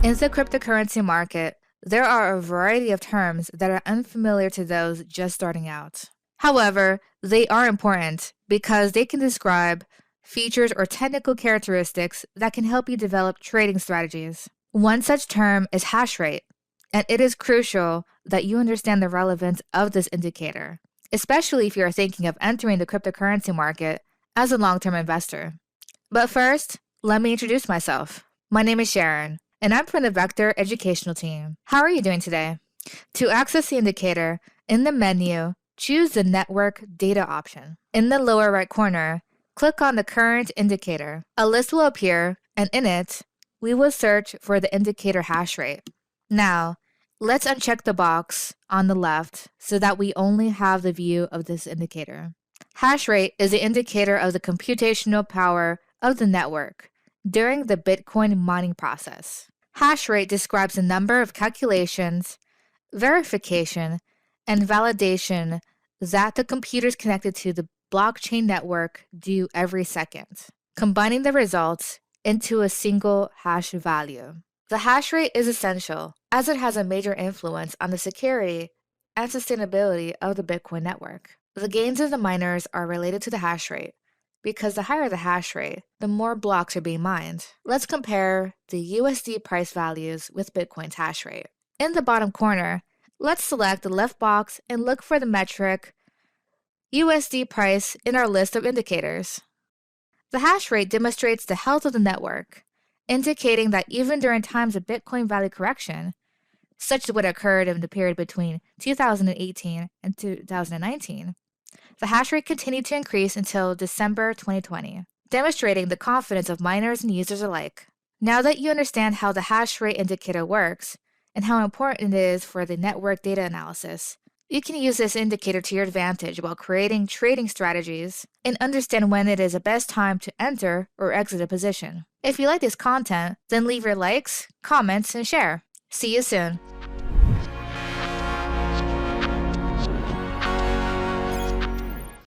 In the cryptocurrency market, there are a variety of terms that are unfamiliar to those just starting out. However, they are important because they can describe features or technical characteristics that can help you develop trading strategies. One such term is hash rate, and it is crucial that you understand the relevance of this indicator, especially if you are thinking of entering the cryptocurrency market as a long-term investor. But first, let me introduce myself. My name is Sharon, and I'm from the Vector Educational Team. How are you doing today? To access the indicator, in the menu, choose the Network Data option. In the lower right corner, click on the current indicator. A list will appear, and in it, we will search for the indicator hash rate. Now, let's uncheck the box on the left so that we only have the view of this indicator. Hash rate is the indicator of the computational power of the network during the Bitcoin mining process. Hash rate describes the number of calculations, verification, and validation that the computers connected to the blockchain network do every second, combining the results into a single hash value. The hash rate is essential as it has a major influence on the security and sustainability of the Bitcoin network. The gains of the miners are related to the hash rate because the higher the hash rate, the more blocks are being mined. Let's compare the USD price values with Bitcoin's hash rate. In the bottom corner, let's select the left box and look for the metric USD price in our list of indicators. The hash rate demonstrates the health of the network, indicating that even during times of Bitcoin value correction, such as what occurred in the period between 2018 and 2019, the hash rate continued to increase until December 2020, demonstrating the confidence of miners and users alike. Now that you understand how the hash rate indicator works and how important it is for the network data analysis, you can use this indicator to your advantage while creating trading strategies and understand when it is the best time to enter or exit a position. If you like this content, then leave your likes, comments, and share. See you soon.